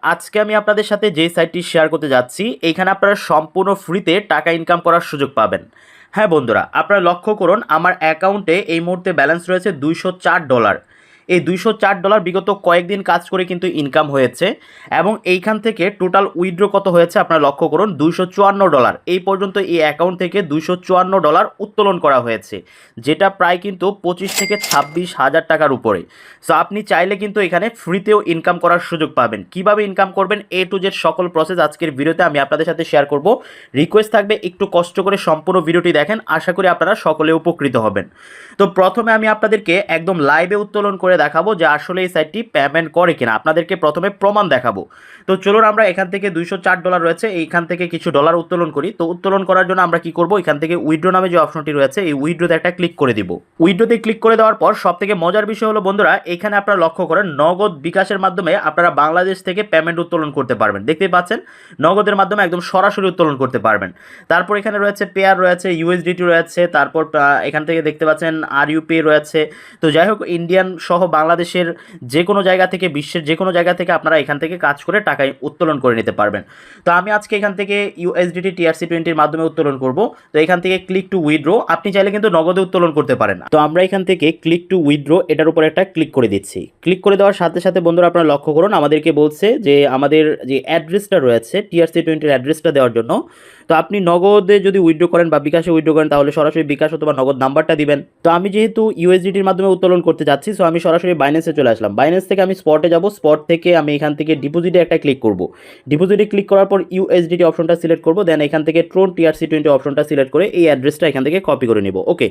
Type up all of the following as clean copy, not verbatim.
আজকে আমি আপনাদের সাথে যে সাইটটি শেয়ার করতে যাচ্ছি এইখানে আপনারা সম্পূর্ণ ফ্রিতে টাকা ইনকাম করার সুযোগ পাবেন। হ্যাঁ বন্ধুরা, আপনারা লক্ষ্য করুন আমার অ্যাকাউন্টে এই মুহূর্তে ব্যালেন্স রয়েছে $204। এই $204 বিগত কয়েকদিন কাজ করে কিন্তু ইনকাম হয়েছে এবং এইখান থেকে টোটাল উইথড্র কত হয়েছে আপনারা লক্ষ্য করুন $254। এই পর্যন্ত এই অ্যাকাউন্ট থেকে $254 উত্তোলন করা হয়েছে, যেটা প্রায় কিন্তু 25 থেকে 26 হাজার টাকার উপরে। সো আপনি চাইলে কিন্তু এখানে ফ্রিতেও ইনকাম করার সুযোগ পাবেন। কিভাবে ইনকাম করবেন এ টু জেড সকল প্রসেস আজকের ভিডিওতে আমি আপনাদের সাথে শেয়ার করব। রিকোয়েস্ট থাকবে একটু কষ্ট করে সম্পূর্ণ ভিডিওটি দেখেন, আশা করি আপনারা সকলে উপকৃত হবেন। তো প্রথমে আমি আপনাদেরকে একদম লাইভে উত্তোলন করে দেখাবো যে আসলে এই সাইটটি পেমেন্ট করে কিনা, আপনাদেরকে প্রথমে প্রমাণ দেখাবো। তো চলুন আমরা এখান থেকে $204 রয়েছে, এইখান থেকে কিছু ডলার উত্তোলন করি। তো উত্তোলন করার জন্য আমরা কি করব, এখান থেকে উইথড্র নামে যে অপশনটি রয়েছে এই উইথড্রোতে একটা ক্লিক করে দিব। উইথড্রোতে ক্লিক করে দেওয়ার পর সব থেকে মজার বিষয় হলো বন্ধুরা, এখানে আপনারা লক্ষ্য করেন নগদ বিকাশের মাধ্যমে আপনারা বাংলাদেশ থেকে পেমেন্ট উত্তোলন করতে পারবেন। দেখতেই পাচ্ছেন নগদের মাধ্যমে একদম সরাসরি উত্তোলন করতে পারবেন। তারপর এখানে রয়েছে পেয়ার রয়েছে, ইউএসডিটি রয়েছে, তারপর এখান থেকে দেখতে পাচ্ছেন আরইউপি রয়েছে। তো যাই হোক, ইন্ডিয়ান সহ বাংলাদেশের যে কোনো জায়গা থেকে, বিশ্বের যে কোনো জায়গা থেকে আপনারা এখান থেকে কাজ করে টাকা উত্তোলন করে নিতে পারবেন। তো আমি আজকে এখান থেকে ইউএসডিটি TRC20 মাধ্যমে উত্তোলন করব। তো এখান থেকে ক্লিক টু উইথড্র, আপনি চাইলে কিন্তু নগদে উত্তোলন করতে পারেন। তো আমরা এখান থেকে ক্লিক টু উইথড্র এটার উপর একটা ক্লিক করে দিচ্ছি। ক্লিক করে দেওয়ার সাথে সাথে বন্ধুরা আপনারা লক্ষ্য করুন আমাদেরকে বলছে যে আমাদের যে অ্যাড্রেসটা রয়েছে TRC20 অ্যাড্রেসটা দেওয়ার জন্য। তো আপনি নগদে যদি উইথড্র করেন বা বিকাশে উইথড্র করেন তাহলে সরাসরি বিকাশ অথবা নগদ নাম্বারটা দিবেন। তো আমি যেহেতু ইউএসডিটির মাধ্যমে উত্তোলন করতে যাচ্ছি, সো আমি সরাসরি বাইন্যান্সে চলে আসলাম। বাইন্যান্স থেকে আমি স্পটে যাব, স্পট থেকে আমি এখান থেকে ডিপোজিটে একটা ক্লিক করব। ডিপোজিটে ক্লিক করার পর ইউএসডিটি অপশনটা সিলেক্ট করব, দেন এখান থেকে ট্রোন TRC20 অপশনটা সিলেক্ট করে এই অ্যাড্রেসটা এখান থেকে কপি করে নিব। ওকে,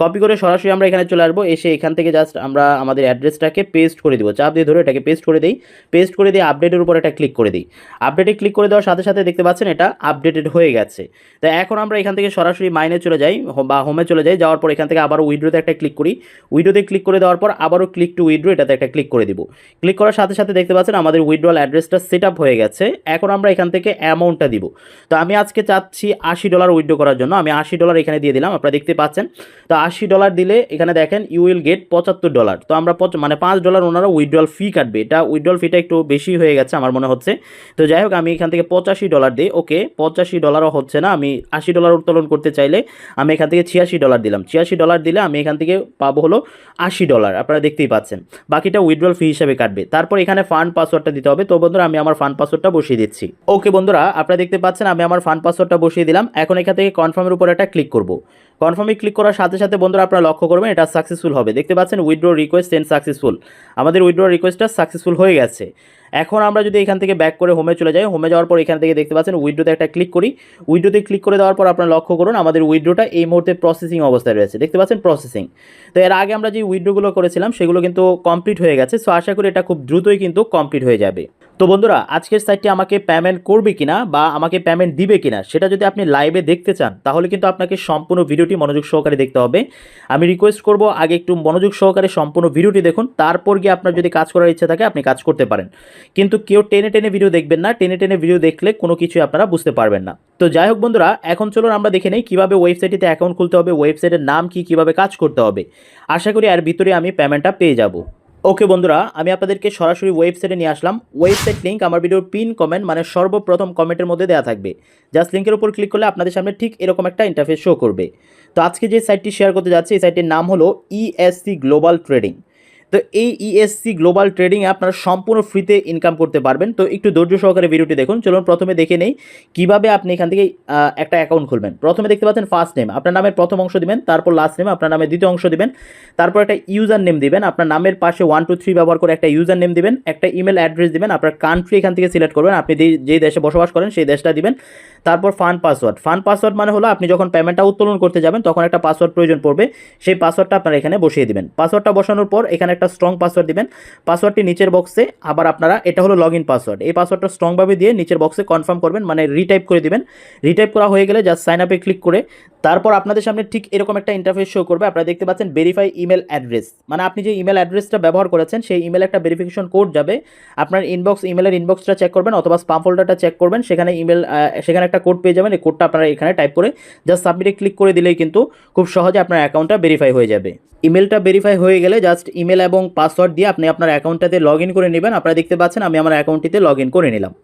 কপি করে সরাসরি আমরা এখানে চলে আসবো। এসে এখান থেকে জাস্ট আমরা আমাদের অ্যাড্রেসটাকে পেস্ট করে দিব, চাপ দিয়ে ধরে এটাকে পেস্ট করে দিই। পেস্ট করে দিয়ে আপডেটের উপর একটা ক্লিক করে দিই। আপডেটে ক্লিক করে দেওয়ার সাথে সাথে দেখতে পাচ্ছেন এটা আপডেটেড হয়ে গেছে। তো এখন আমরা এখান থেকে সরাসরি মাইনে চলে যাই বা হোমে চলে যাই। যাওয়ার পর এখান থেকে আবারও উইথড্রোতে একটা ক্লিক করি। উইথড্রোতে ক্লিক করে দেওয়ার পর আবারও ক্লিক টু উইথড্রো এটাতে একটা ক্লিক করে দিব। ক্লিক করার সাথে সাথে দেখতে পাচ্ছেন আমাদের উইথড্রয়াল অ্যাড্রেসটা সেট আপ হয়ে গেছে। এখন আমরা এখান থেকে অ্যামাউন্টটা দিব। তো আমি আজকে চাচ্ছি $80 উইথড্রো করার জন্য, আমি $80 এখানে দিয়ে দিলাম, আপনারা দেখতে পাচ্ছেন। তো $80 দিলে এখানে দেখেন ইউ উইল গেট $75। তো আমরা মানে $5 ওনারা উইথড্রয়াল ফি কাটবে। এটা উইথড্রয়াল ফিটা একটু বেশি হয়ে গেছে আমার মনে হচ্ছে। তো যাই হোক, আমি এখান থেকে $85 দিই। ওকে, $85 হচ্ছে না, আমি $80 উত্তোলন করতে চাইলে আমি এখান থেকে $86 দিলাম। $86 দিলে আমি এখান থেকে পাবো হলো $80, আপনারা দেখতেই পাচ্ছেন। বাকিটা উইথড্রয়াল ফি হিসাবে কাটবে। তারপর এখানে ফান্ড পাসওয়ার্ডটা দিতে হবে। তো বন্ধুরা আমি আমার ফান্ড পাসওয়ার্ডটা বসিয়ে দিচ্ছি। ওকে বন্ধুরা, আপনারা দেখতে পাচ্ছেন আমি আমার ফান্ড পাসওয়ার্ডটা বসিয়ে দিলাম। এখন এখান থেকে কনফার্মের উপর একটা ক্লিক করব। কনফার্মে ক্লিক করার সাথে সাথে বন্ধুরা আপনারা লক্ষ্য করবেন এটা সাকসেসফুল হবে। দেখতে পাচ্ছেন উইথড্র রিকোয়েস্ট সেন্ড সাকসেসফুল, আমাদের উইথড্র রিকোয়েস্টটা সাকসেসফুল হয়ে গেছে। এখন আমরা যদি এখান থেকে ব্যাক করে হোমে চলে যাই, হোমে যাওয়ার পর এখান থেকে দেখতে পাচ্ছেন উইথড্রোতে একটা ক্লিক করি। উইথড্রোতে ক্লিক করে দেওয়ার পর আপনারা লক্ষ্য করুন আমাদের উইথড্রোটা এই মুহূর্তে প্রসেসিং অবস্থায় রয়েছে। দেখতে পাচ্ছেন প্রসেসিং। তো এর আগে আমরা যে উইথড্রোগুলো করেছিলাম সেগুলো কিন্তু কমপ্লিট হয়ে গেছে। সো আশা করি এটা খুব দ্রুতই কিন্তু কমপ্লিট হয়ে যাবে। তো বন্ধুরা আজকের সাইটটি আমাকে পেমেন্ট করবে কিনা বা আমাকে পেমেন্ট দিবে কিনা সেটা যদি আপনি লাইভে দেখতে চান তাহলে কিন্তু আপনাকে সম্পূর্ণ ভিডিওটি মনোযোগ সহকারে দেখতে হবে। আমি রিকোয়েস্ট করব আগে একটু মনোযোগ সহকারে সম্পূর্ণ ভিডিওটি দেখুন, তারপর গিয়ে আপনার যদি কাজ করার ইচ্ছা থাকে আপনি কাজ করতে পারেন। কিন্তু কেউ টেনে টেনে ভিডিও দেখবেন না, টেনে টেনে ভিডিও দেখলে কোনো কিছুই আপনারা বুঝতে পারবেন না। তো যাই হোক বন্ধুরা, এখন চলুন আমরা দেখে নেই কীভাবে ওয়েবসাইটটিতে অ্যাকাউন্ট খুলতে হবে, ওয়েবসাইটের নাম কী, কীভাবে কাজ করতে হবে। আশা করি এর ভিতরে আমি পেমেন্টটা পেয়ে যাব। ওকে বন্ধুরা, আমি আপনাদেরকে সরাসরি ওয়েবসাইটে নিয়ে আসলাম। ওয়েবসাইট লিঙ্ক আমার ভিডিওর পিন কমেন্ট মানে সর্বপ্রথম কমেন্টের মধ্যে দেওয়া থাকবে। জাস্ট লিঙ্কের উপর ক্লিক করলে আপনাদের সামনে ঠিক এরকম একটা ইন্টারফেস শো করবে। তো আজকে যে সাইটটি শেয়ার করতে যাচ্ছি এই সাইটটির নাম হলো ESC গ্লোবাল ট্রেডিং। তো এই ESC গ্লোবাল ট্রেডিংয়ে আপনারা সম্পূর্ণ ফ্রিতে ইনকাম করতে পারবেন। তো একটু ধৈর্য সহকারে ভিডিওটি দেখুন। চলুন প্রথমে দেখে নেই কীভাবে আপনি এখান থেকে একটা অ্যাকাউন্ট খুলবেন। প্রথমে দেখতে পাচ্ছেন ফার্স্ট নেম, আপনার নামের প্রথম অংশ দিবেন, তারপর লাস্ট নেম আপনার নামের দ্বিতীয় অংশ দিবেন, তারপর একটা ইউজার নেম দিবেন, আপনার নামের পাশে 1 2 3 ব্যবহার করে একটা ইউজার নেম দিবেন, একটা ইমেল অ্যাড্রেস দিবেন, আপনার কান্ট্রি এখান থেকে সিলেক্ট করবেন, আপনি যেই দেশে বসবাস করেন সেই দেশটা দিবেন। তারপর ফান্ড পাসওয়ার্ড। ফান্ড পাসওয়ার্ড মানে হলো আপনি যখন পেমেন্টটা উত্তোলন করতে যাবেন তখন একটা পাসওয়ার্ড প্রয়োজন পড়বে, সেই পাসওয়ার্ডটা আপনারা এখানে বসিয়ে দিবেন। পাসওয়ার্ডটা বসানোর পর এখানে একটা স্ট্রং পাসওয়ার্ড দিবেন। পাসওয়ার্ডটি নিচের বক্সে আবার আপনারা, এটা হলো লগইন পাসওয়ার্ড, এই পাসওয়ার্ডটা স্ট্রংভাবে দিয়ে নিচের বক্সে কনফার্ম করবেন, মানে রিটাইপ করে দিবেন। রিটাইপ করা হয়ে গেলে জাস্ট সাইন আপে ক্লিক করে তারপর আপনাদের সামনে ঠিক এরকম একটা ইন্টারফেস শো করবে। আপনারা দেখতে পাচ্ছেন ভেরিফাই ইমেল অ্যাড্রেস, মানে আপনি যে ইমেল অ্যাড্রেসটা ব্যবহার করেছেন সেই ইমেলে একটা ভেরিফিকেশন কোড যাবে। আপনার ইমেলের ইনবক্সটা চেক করবেন অথবা স্পাম ফোল্ডারটা চেক করবেন, সেখানে একটা কোড পেয়ে যাবেন। এই কোডটা আপনারা এখানে টাইপ করে জাস্ট সাবমিটে ক্লিক করে দিলেই কিন্তু খুব সহজে আপনার অ্যাকাউন্টটা ভেরিফাই হয়ে যাবে। ইমেলটা ভেরিফাই হয়ে গেলে জাস্ট ইমেল এবং পাসওয়ার্ড দিয়ে আপনি আপনার অ্যাকাউন্টটাতে লগ ইন করে নেবেন। আপনারা দেখতে পাচ্ছেন আমি আমার অ্যাকাউন্টটিতে লগ ইন করে নিলাম।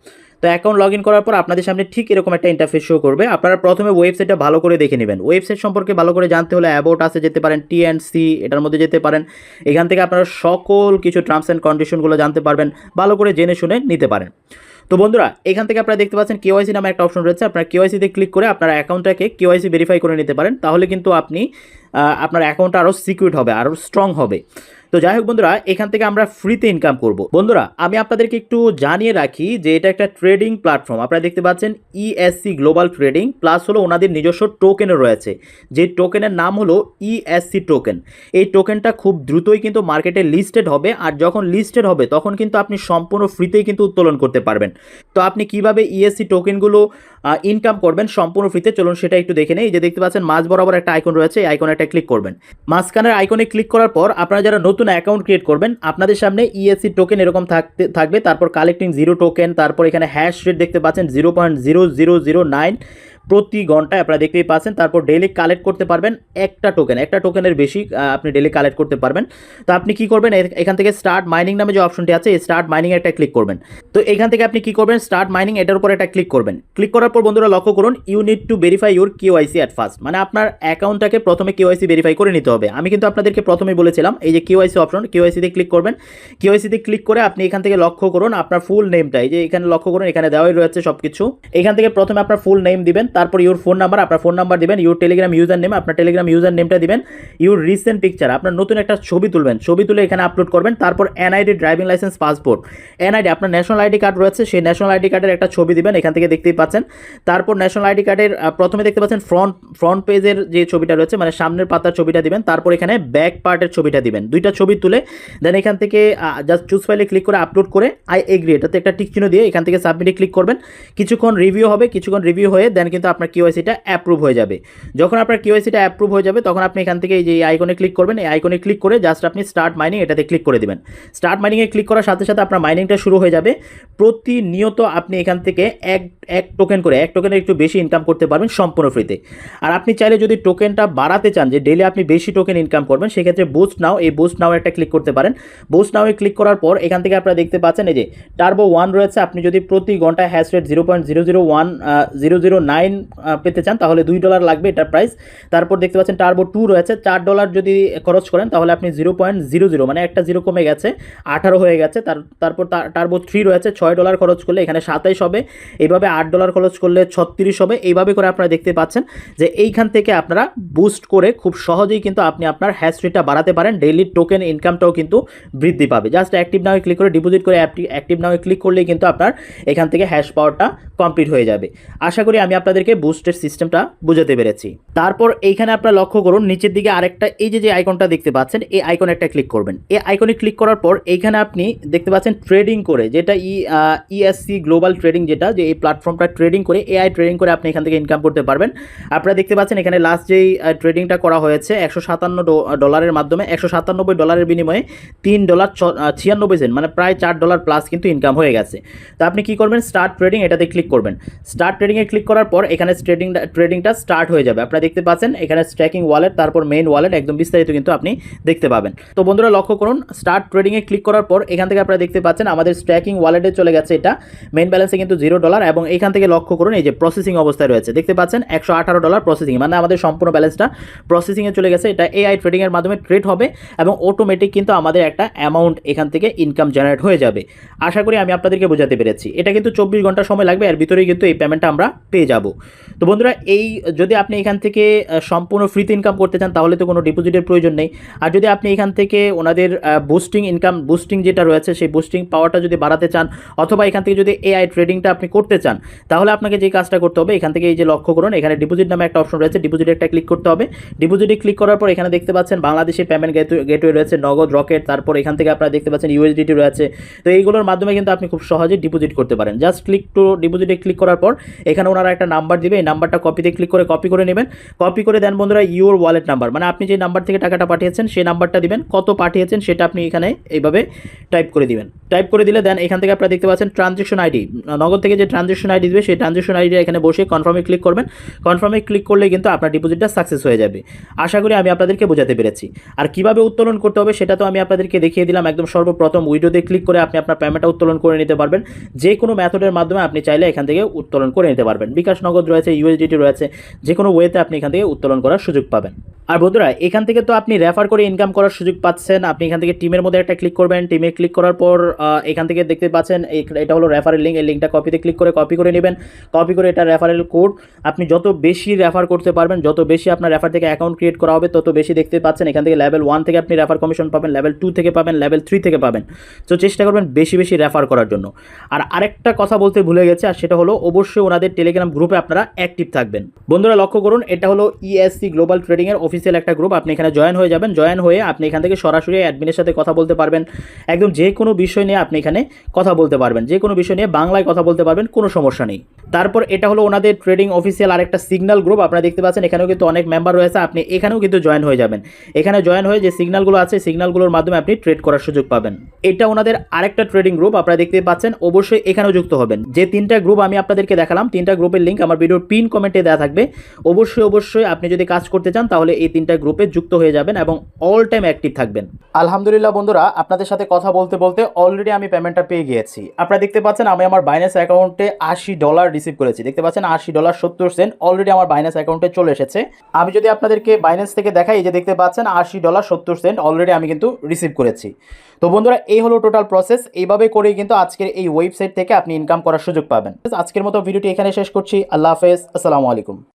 তো অ্যাকাউন্ট লগ ইন করার পর আপনাদের সামনে ঠিক এরকম একটা ইন্টারফেস শো করবে। আপনারা প্রথমে ওয়েবসাইটটা ভালো করে দেখে নেবেন। ওয়েবসাইট সম্পর্কে ভালো করে জানতে হলে অ্যাবাউট আসে যেতে পারেন, T&C এটার মধ্যে যেতে পারেন। এখান থেকে আপনারা সকল কিছু টার্মস অ্যান্ড কন্ডিশনগুলো জানতে পারবেন, ভালো করে জেনে শুনে নিতে পারেন। তো বন্ধুরা এখান থেকে আপনারা দেখতে পাচ্ছেন KYC নামে একটা অপশন রয়েছে। আপনারা KYC-তে ক্লিক করে আপনার অ্যাকাউন্টটাকে KYC ভেরিফাই করে নিতে পারেন। তাহলে কিন্তু আপনি আপনার অ্যাকাউন্টটা আরও সিকিউর হবে, আরও স্ট্রং হবে। তো যাই হোক বন্ধুরা, এখান থেকে আমরা ফ্রিতে ইনকাম করব। বন্ধুরা আমি আপনাদেরকে একটু জানিয়ে রাখি যে এটা একটা ট্রেডিং প্ল্যাটফর্ম। আপনারা দেখতে পাচ্ছেন ESC গ্লোবাল ট্রেডিং, প্লাস হলো ওনাদের নিজস্ব টোকেনও রয়েছে, যে টোকেনের নাম হলো ESC টোকেন। এই টোকেনটা খুব দ্রুতই কিন্তু মার্কেটে লিস্টেড হবে, আর যখন লিস্টেড হবে তখন কিন্তু আপনি সম্পূর্ণ ফ্রিতেই কিন্তু উত্তোলন করতে পারবেন। তো আপনি কিভাবে ESC টোকেনগুলো ইনকাম করবেন সম্পূর্ণ ফ্রিতে, চলুন সেটা একটু দেখে নেই। এই যে দেখতে পাচ্ছেন মাঝ বরাবর একটা আইকন রয়েছে, এই আইকনে একটা ক্লিক করবেন। মাঝখানের আইকনে ক্লিক করার পর আপনারা যারা নতুন অ্যাকাউন্ট ক্রিয়েট করবেন আপনাদের সামনে ESC টোকেন এরকম থাকবে, তারপর কালেক্টিং 0 টোকেন, তারপর এখানে হ্যাশ রেট দেখতে পাচ্ছেন 0.0009 প্রতি ঘন্টায় আপনারা দেখতেই পাচ্ছেন। তারপর ডেইলি কালেক্ট করতে পারবেন একটা টোকেনের বেশি আপনি ডেইলি কালেক্ট করতে পারবেন। তো আপনি কি করবেন, এখান থেকে স্টার্ট মাইনিং নামে যে অপশনটি আছে এই স্টার্ট মাইনিং একটা ক্লিক করবেন। তো এখান থেকে আপনি কি করবেন, স্টার্ট মাইনিং এটার উপর একটা ক্লিক করবেন। ক্লিক করার পর বন্ধুরা লক্ষ্য করুন, you need to verify your KYC at first, মানে আপনার অ্যাকাউন্টটাকে প্রথমে KYC ভেরিফাই করে নিতে হবে। আমি কিন্তু আপনাদেরকে প্রথমেই বলেছিলাম এই যে KYC অপশন, KYC-তে ক্লিক করবেন। KYC-তে ক্লিক করে আপনি এখান থেকে লক্ষ্য করুন আপনার ফুল নেমটা, এই যে এখানে লক্ষ্য করুন এখানে দেওয়াই রয়েছে সব কিছু। এখান থেকে প্রথমে আপনার ফুল নেম দিবেন, তারপর ইউর ফোন নাম্বার, আপনার ফোন নাম্বার দিবেন, ইউর টেলিগ্রাম ইউজার নেম, আপনার টেলিগ্রাম ইউজার নেমটা দিবেন, ইউর রিসেন্ট পিকচার, আপনার নতুন একটা ছবি তুলবেন, ছবি তুলে এখানে আপলোড করবেন। তারপর NID, driving licence, passport, NID আপনার ন্যাশনাল ID কার্ড রয়েছে সেই ন্যাশনাল ID কার্ডের একটা ছবি দিবেন, এখান থেকে দেখতেই পাচ্ছেন। তারপর ন্যাশনাল ID কার্ডের প্রথমে দেখতে পাচ্ছেন ফ্রন্ট পেজের যে ছবিটা রয়েছে, মানে সামনের পাতার ছবিটা দিবেন। তারপর এখানে ব্যাক পার্টের ছবিটা দিবেন, দুইটা ছবি তুলে দেন এখান থেকে জাস্ট চুজ ফাইলে ক্লিক করে আপলোড করে আই এগ্রি এটাতে একটা টিক চিহ্ন দিয়ে এখান থেকে সাবমিটে ক্লিক করবেন। কিছুক্ষণ রিভিউ হবে, কিছুক্ষণ রিভিউ হয়ে দেন কিন্তু আপনার KYC-টা অ্যাপ্রুভ হয়ে যাবে। যখন আপনার KYC-টা অ্যাপ্রুভ হয়ে যাবে তখন আপনি এখান থেকে এই যে আইকনে ক্লিক করবেন, এই আইকনে ক্লিক করে জাস্ট আপনি স্টার্ট মাইনিং এটাতে ক্লিক করে দিবেন। স্টার্ট মাইনিংয়ে ক্লিক করার সাথে সাথে আপনার মাইনিংটা শুরু হয়ে যাবে। প্রতিনিয়ত আপনি এখান থেকে এক টোকেনের একটু বেশি ইনকাম করতে পারবেন সম্পূর্ণ ফ্রিতে। আর আপনি চাইলে যদি টোকেনটা বাড়াতে চান, যে ডেইলি আপনি বেশি টোকেন ইনকাম করবেন, সেক্ষেত্রে বুস্ট নাও, এই বুস্ট নাও একটা ক্লিক করতে পারেন। বুস্ট নাও ক্লিক করার পর এখান থেকে আপনারা দেখতে পাচ্ছেন এই যে টার্বো 1 রয়েছে। আপনি যদি প্রতি ঘন্টায় হ্যাশ রেট 0.001009 পেতে চান তাহলে $2 লাগবে এটার প্রাইস। তারপর দেখতে পাচ্ছেন টার্বো 2 রয়েছে, $4 যদি খরচ করেন তাহলে আপনি 0.00 মানে একটা জিরো কমে গেছে 18 হয়ে গেছে। তারপর টার্বো 3 রয়েছে, $6 খরচ করলে এখানে 27 হবে, এইভাবে $8 খরচ করলে 36 হবে। এইভাবে করে আপনারা দেখতে পাচ্ছেন যে এইখান থেকে আপনারা বুস্ট করে খুব সহজেই কিন্তু আপনি আপনার হ্যাশ রেটটা বাড়াতে পারেন, ডেইলি টোকেন ইনকামটাও কিন্তু বৃদ্ধি পাবে। জাস্ট অ্যাক্টিভ নাও ক্লিক করে ডিপোজিট করে অ্যাক্টিভ নাও ক্লিক করলেই কিন্তু আপনার এখান থেকে হ্যাশ পাওয়ারটা কমপ্লিট হয়ে যাবে। আশা করি আমি আপনাদেরকে বুস্টের সিস্টেমটা বুঝাতে পেরেছি। তারপর এইখানে আপনারা লক্ষ্য করুন নিচের দিকে আরেকটা এই যে আইকনটা দেখতে পাচ্ছেন, এই আইকনে একটা ক্লিক করবেন। এই আইকনে ক্লিক করার পর এইখানে আপনি দেখতে পাচ্ছেন ট্রেডিং করে, যেটা ESC গ্লোবাল ট্রেডিং, যেটা যে এই প্ল্যাটফর্মটা ট্রেডিং করে AI ট্রেডিং করে আপনি এখান থেকে ইনকাম করতে পারবেন। আপনারা দেখতে পাচ্ছেন এখানে লাস্ট যেই ট্রেডিংটা করা হয়েছে $157 মাধ্যমে, $197 বিনিময়ে $3.96 মানে প্রায় $4 প্লাস কিন্তু ইনকাম হয়ে গেছে। তো আপনি কি করবেন, স্টার্ট ট্রেডিং এটাতে ক্লিক করবেন। স্টার্ট ট্রেডিংয়ে ক্লিক করার পর এখানে ট্রেডিংটা স্টার্ট হয়ে যাবে। আপনারা দেখতে পাচ্ছেন এখানে স্ট্যাকিং ওয়ালেট, তারপর মেইন ওয়ালেট, একদম বিস্তারিত কিন্তু আপনি দেখতে পাবেন। তো বন্ধুরা লক্ষ্য করুন, স্টার্ট ট্রেডিংয়ে ক্লিক করার পর এখান থেকে আপনারা দেখতে পাচ্ছেন আমাদের স্ট্যাকিং ওয়ালেটে চলে গেছে, এটা মেইন ব্যালেন্সে কিন্তু $0। এবং এখান থেকে লক্ষ্য করুন এই যে প্রসেসিং অবস্থায় রয়েছে, দেখতে পাচ্ছেন $118 প্রসেসিং, মানে আমাদের সম্পূর্ণ ব্যালেন্সটা প্রসেসিংয়ে চলে গেছে। এটা AI ট্রেডিংয়ের মাধ্যমে ট্রেড হবে এবং অটোমেটিক কিন্তু আমাদের একটা অ্যামাউন্ট এখান থেকে ইনকাম জেনারেট হয়ে যাবে। আশা করি আমি আপনাদেরকে বোঝাতে পেরেছি। এটা কিন্তু 24 ঘন্টা সময় লাগবে, এর ভিতরেই কিন্তু এই পেমেন্টটা আমরা পেয়ে যাব। তো বন্ধুরা যদি আপনি এখান থেকে সম্পূর্ণ ফ্রিতে ইনকাম করতে চান তাহলে তো কোনো ডিপোজিটের প্রয়োজন নেই। আর যদি আপনি এখান থেকে ওনাদের বুস্টিং যেটা রয়েছে সেই বুস্টিং পাওয়ারটা যদি বাড়াতে চান, অথবা এখান থেকে যদি AI ট্রেডিংটা আপনি করতে চান, তাহলে আপনাকে যে কাজটা করতে হবে এখান থেকে এই যে লক্ষ্য করুন এখানে ডিপোজিট নামে একটা অপশন রয়েছে, ডিপোজিটে একটা ক্লিক করতে হবে। ডিপোজিটে ক্লিক করার পর এখানে দেখতে পাচ্ছেন বাংলাদেশি পেমেন্ট গেটওয়ে রয়েছে, নগদ, রকেট, তারপর এখান থেকে আপনারা দেখতে পাচ্ছেন USDT রয়েছে। তো এইগুলোর মাধ্যমে কিন্তু আপনি খুব সহজে ডিপোজিট করতে পারেন। জাস্ট ডিপোজিটে ক্লিক করার পর এখানে ওনারা একটা নাম্বার নাম্বার দিবে, এই নাম্বারটা কপিতে ক্লিক করে কপি করে নেবেন। কপি করে দেন বন্ধুরা ইউর ওয়ালেট নাম্বার, মানে আপনি যে নাম্বার থেকে টাকাটা পাঠিয়েছেন সেই নাম্বারটা দিবেন, কত পাঠিয়েছেন সেটা আপনি এখানে এইভাবে টাইপ করে দিবেন। টাইপ করে দিলে দেন এখান থেকে আপনারা দেখতে পাচ্ছেন ট্রানজ্যাকশন আইডি, নগদ থেকে যে ট্রানজ্যাকশন আইডি দিবে সেই ট্রানজ্যাকশন আইডি এখানে বসে কনফার্মে ক্লিক করবেন। কনফার্মে ক্লিক করলে কিন্তু আপনার ডিপোজিটটা সাকসেস হয়ে যাবে। আশা করি আমি আপনাদেরকে বোঝাতে পেরেছি। আর কিভাবে উত্তোলন করতে হবে সেটা তো আমি আপনাদেরকে দেখিয়ে দিলাম। একদম সর্বপ্রথম উইডোতে ক্লিক করে আপনি আপনার পেমেন্টটা উত্তোলন করে নিতে পারবেন। যে কোনো মেথডের মাধ্যমে আপনি চাইলে এখান থেকে উত্তোলন করে নিতে পারবেন। বিকাশ নগদ রয়েছে, ইউএসডিটি রয়েছে, যে কোনো ওয়েতে আপনি এখান থেকে উত্তোলন করার সুযোগ পাবেন। আর বন্ধুরা এখান থেকে তো আপনি রেফার করে ইনকাম করার সুযোগ পাচ্ছেন। আপনি এখান থেকে টিমের মধ্যে একটা ক্লিক করবেন, টিমে ক্লিক করার পর এখান থেকে দেখতে পাচ্ছেন এটা হলো রেফারেল লিঙ্ক, এই লিঙ্কটা কপিতে ক্লিক করে কপি করে নেবেন। কপি করে এটা রেফারেল কোড, আপনি যত বেশি রেফার করতে পারবেন, যত বেশি আপনার রেফার থেকে অ্যাকাউন্ট ক্রিয়েট করা হবে তত বেশি দেখতে পাচ্ছেন এখান থেকে লেভেল 1 থেকে আপনি রেফার কমিশন পাবেন, লেভেল 2 থেকে পাবেন, লেভেল 3 থেকে পাবেন। তো চেষ্টা করবেন বেশি বেশি রেফার করার জন্য। আর আরেকটা কথা বলতে ভুলে গেছে, আর সেটা হলো অবশ্যই ওনাদের টেলিগ্রাম গ্রুপে আপনারা অ্যাক্টিভ থাকবেন। বন্ধুরা লক্ষ্য করুন, এটা হলো ইএসসি গ্লোবাল ট্রেডিংয়ের অফিসিয়াল একটা গ্রুপ। আপনি এখানে জয়েন হয়ে যাবেন। জয়েন হয়ে আপনি এখান থেকে সরাসরি অ্যাডমিনের সাথে কথা বলতে পারবেন। একদম যে কোনো বিষয় নিয়ে আপনি এখানে কথা বলতে পারবেন, যে কোনো বিষয় নিয়ে বাংলায় কথা বলতে পারবেন, কোনো সমস্যা নেই। তারপর এটা হলো ওনাদের ট্রেডিং অফিসিয়াল আরেকটা সিগন্যাল গ্রুপ, আপনারা দেখতে পাচ্ছেন এখানেও কিন্তু অনেক মেম্বার রয়েছে। আপনি এখানেও কিন্তু জয়েন হয়ে যাবেন। এখানে জয়েন হয়ে যে সিগন্যালগুলো আছে সিগন্যালগুলোর মাধ্যমে আপনি ট্রেড করার সুযোগ পাবেন। এটা ওনাদের আরেকটা ট্রেডিং গ্রুপ, আপনারা দেখতে পাচ্ছেন। অবশ্যই এখানেও যুক্ত হবেন। যে তিনটা গ্রুপ আমি আপনাদেরকে দেখালাম, তিনটা গ্রুপের লিঙ্ক আমার ভিডিওর পিন কমেন্টে দেওয়া থাকবে। অবশ্যই আপনি যদি কাজ করতে চান তাহলে এই তিনটা গ্রুপে যুক্ত হয়ে যাবেন এবং অল টাইম অ্যাক্টিভ থাকবেন। আলহামদুলিল্লাহ বন্ধুরা, আপনাদের সাথে কথা বলতে বলতে অলরেডি আমি পেমেন্টটা পেয়ে গিয়েছি। আপনারা দেখতে পাচ্ছেন আমি আমার বাইন্যান্স অ্যাকাউন্টে $80 রিসিভ করেছি। দেখতে পাচ্ছেন $80.70 অলরেডি আমার বাইন্যান্স অ্যাকাউন্টে চলে এসেছে। আমি যদি আপনাদেরকে বাইন্যান্স থেকে দেখাই, এই যে দেখতে পাচ্ছেন $80.70 অলরেডি আমি কিন্তু রিসিভ করেছি। তো বন্ধুরা এই হলো টোটাল প্রসেস। এইভাবে করেই কিন্তু আজকের এই ওয়েবসাইট থেকে আপনি ইনকাম করার সুযোগ পাবেন। আজকের মতো ভিডিওটি এখানে শেষ করছি। আল্লাহ হাফেজ, আসসালামু আলাইকুম।